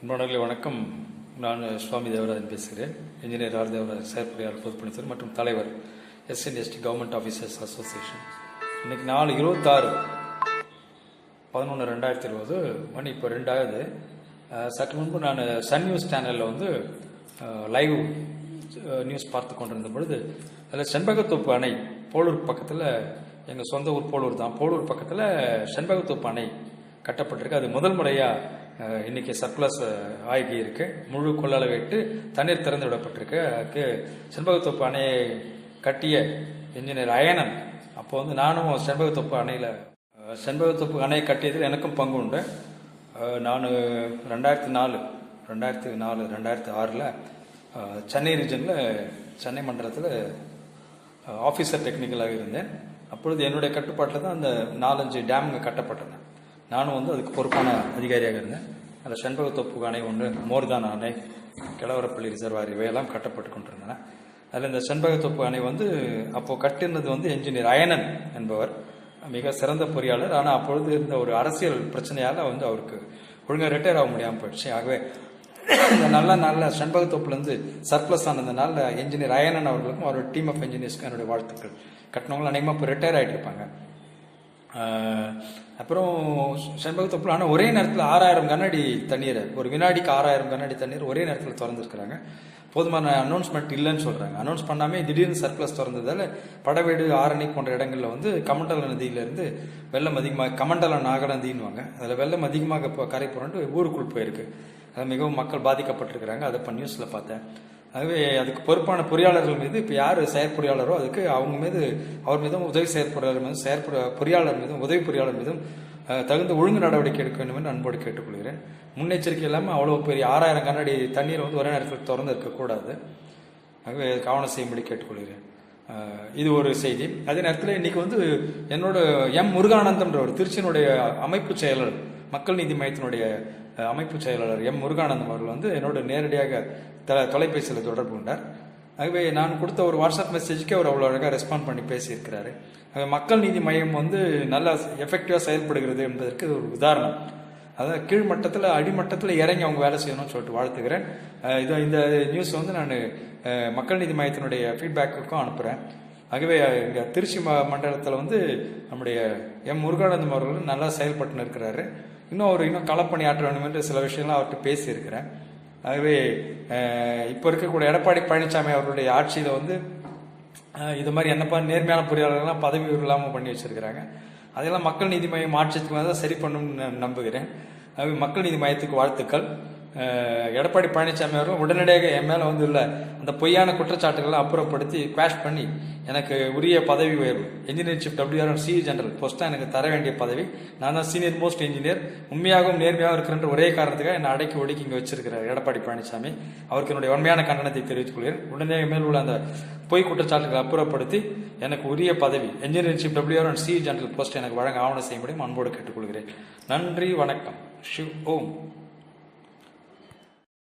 நண்பர்களே வணக்கம். நான் சுவாமி தேவராஜன் பேசுகிறேன். இன்ஜினியர் ஆர் தேவராஜ், செயற்பொறியாளர் பொதுப்பணித்துறை மற்றும் தலைவர் SNST கவர்மெண்ட் ஆஃபீஸர்ஸ் அசோசியேஷன். இன்னைக்கு 4/26/11/2020 மணி இப்போ 2 சற்று முன்பு நான் சன் நியூஸ் சேனலில் லைவ் நியூஸ் பார்த்து கொண்டிருந்த பொழுது அதில் செண்பகத்தோப்பு அணை போலூர் பக்கத்தில், எங்கள் சொந்த ஊர் போலூர் தான், போலூர் பக்கத்தில் செண்பகத்தோப்பு அணை கட்டப்பட்டிருக்கு. அது முதல் முறையாக இன்னைக்கு சர்க்குலஸ் ஆகி இருக்கு. முழு கொள்ளளவு விட்டு தண்ணீர் திறந்து விடப்பட்டிருக்கு. அதுக்கு செண்பகத்தோப்பு அணையை கட்டிய இன்ஜினியர் அயனன், அப்போ நானும் செண்பகத்தோப்பு அணையை கட்டியதில் எனக்கும் பங்கு உண்டு. நான் 2006 சென்னை ரீஜனில், சென்னை மண்டலத்தில் ஆஃபீஸர் டெக்னிக்கலாக இருந்தேன். அப்பொழுது என்னுடைய கட்டுப்பாட்டில் தான் அந்த 4-5 டேமுங்க கட்டப்பட்டன. நானும் அதுக்கு பொறுப்பான அதிகாரியாக இருந்தேன். அதில் செண்பகத்தோப்பு அணை ஒன்று, மோர்தான் அணை, கிழவரப்பள்ளி ரிசர்வாயர் இவையெல்லாம் கட்டப்பட்டு கொண்டிருந்தன. அதில் இந்த செண்பகத்தோப்பு அணை அப்போது கட்டினது என்ஜினியர் அயனன் என்பவர், மிக சிறந்த பொறியாளர். ஆனால் அப்பொழுது இருந்த ஒரு அரசியல் பிரச்சனையால் அவருக்கு ஒழுங்காக ரிட்டையர் ஆக முடியாமல் போயிடுச்சு. ஆகவே இந்த நல்ல செண்பகத்தோப்புலேருந்து சர்ப்ளஸ் ஆனதுனால என்ஜினியர் அயனன் அவர்களுக்கும் அவரோட டீம் ஆஃப் என்ஜினியர்ஸ்க்கு என்னுடைய வாழ்த்துக்கள். கட்டினவங்களும் அநேகமாக இப்போ ரிட்டையர் ஆகிட்டு இருப்பாங்க. அப்புறம் செண்பகத்தோப்பில் ஆனால் ஒரே நேரத்தில் 6000 கனஅடி தண்ணீரை, ஒரு வினாடிக்கு 6000 கனஅடி தண்ணீர் ஒரே நேரத்தில் திறந்துருக்குறாங்க. போதுமான அனௌன்ஸ்மெண்ட் இல்லைன்னு சொல்கிறாங்க. அனௌன்ஸ் பண்ணாமே திடீர்னு சர்ப்ளஸ் திறந்ததால் படவேடு, ஆரணி போன்ற இடங்களில் கமண்டல நதியிலேருந்து வெள்ளம் அதிகமாக, கமண்டல நாகநதின்னுவாங்க, அதில் வெள்ளம் அதிகமாக இப்போ கரை புரண்டு ஊருக்குள் போயிருக்கு. அது மிகவும் மக்கள் பாதிக்கப்பட்டிருக்கிறாங்க. அதை இப்போ நியூஸில் பார்த்தேன். ஆகவே அதுக்கு பொறுப்பான பொறியாளர்கள் மீது இப்போ யார் செயற்பொறியாளரோ அதுக்கு அவர் மீதும் உதவி செயற்பொறியாளர் மீதும் பொறியாளர் மீதும் உதவி பொறியாளர் மீதும் தகுந்த ஒழுங்கு நடவடிக்கை எடுக்க வேண்டும் என்று அன்போடு கேட்டுக்கொள்கிறேன். முன்னெச்சரிக்கை இல்லாமல் அவ்வளோ பெரிய 6000 கனஅடி தண்ணீர் ஒரே நேரத்தில் திறந்து இருக்கக்கூடாது. ஆகவே கவனம் செய்யும்படி கேட்டுக்கொள்கிறேன். இது ஒரு செய்தி. அதே நேரத்தில் இன்னைக்கு என்னோட முருகானந்தம்ன்றவர், திருச்சியினுடைய அமைப்பு செயலாளர், மக்கள் நீதி மையத்தினுடைய அமைப்பு செயலாளர் முருகானந்தம் அவர்கள் என்னோட நேரடியாக தொலைபேசியில் தொடர்பு கொண்டார். ஆகவே நான் கொடுத்த ஒரு வாட்ஸ்அப் மெசேஜுக்கு அவர் அவ்வளோ அழகாக ரெஸ்பாண்ட் பண்ணி பேசியிருக்கிறாரு. மக்கள் நீதி மையம் நல்லா எஃபெக்டிவாக செயல்படுகிறது என்பதற்கு ஒரு உதாரணம். அதாவது கீழ்மட்டத்தில், அடிமட்டத்தில் இறங்கி அவங்க வேலை செய்யணும்னு சொல்லிட்டு வாழ்த்துக்கிறேன். இந்த நியூஸ் நான் மக்கள் நீதி மையத்தினுடைய ஃபீட்பேக்குக்கும் அனுப்புகிறேன். ஆகவே இங்கே திருச்சி மண்டலத்தில் நம்முடைய முருகானந்தம் அவர்கள் நல்லா செயல்பட்டு இருக்கிறாரு. இன்னும் களப்பணி ஆற்ற வேண்டும் என்று சில விஷயங்கள்லாம் அவர்கிட்ட பேசியிருக்கிறேன். ஆகவே இப்போ இருக்கக்கூடிய எடப்பாடி பழனிசாமி அவர்களுடைய ஆட்சியில் இது மாதிரி என்னப்பா நேர்மையான பொறியாளர்கள்லாம் பதவி இல்லாமல் பண்ணி வச்சிருக்கிறாங்க. அதெல்லாம் மக்கள் நீதி மையம் ஆட்சிக்கு தான் சரி பண்ணணும்னு நம்புகிறேன். ஆகவே மக்கள் நீதி மையத்துக்கு வாழ்த்துக்கள். எடப்பாடி பழனிசாமி அவர்கள் உடனடியாக என் மேலே இல்லை அந்த பொய்யான குற்றச்சாட்டுகளை அப்புறப்படுத்தி குவாஷ் பண்ணி எனக்கு உரிய பதவி உயர்வு, engineer chief WR&C general post தான் எனக்கு தர வேண்டிய பதவி. நான் தான் சீனியர் மோஸ்ட் இன்ஜினியர். உண்மையாகவும் நேர்மையாகவும் இருக்கிறன்ற ஒரே காரணத்துக்காக என்னை அடக்கி ஒடுக்கி இங்கே வச்சிருக்கிறார் எடப்பாடி பழனிசாமி. அவருக்கு என்னுடைய உண்மையான கண்டனத்தை தெரிவித்துக் கொள்கிறேன். உடனே மேல் உள்ள அந்த பொய் குற்றச்சாட்டுகளை அப்புறப்படுத்தி எனக்கு உரிய பதவி, engineer chief WR&C general post எனக்கு வழங்க ஆவணம் செய்யும்படி அன்போடு கேட்டுக்கொள்கிறேன். நன்றி, வணக்கம். ஷிவ் ஓம்.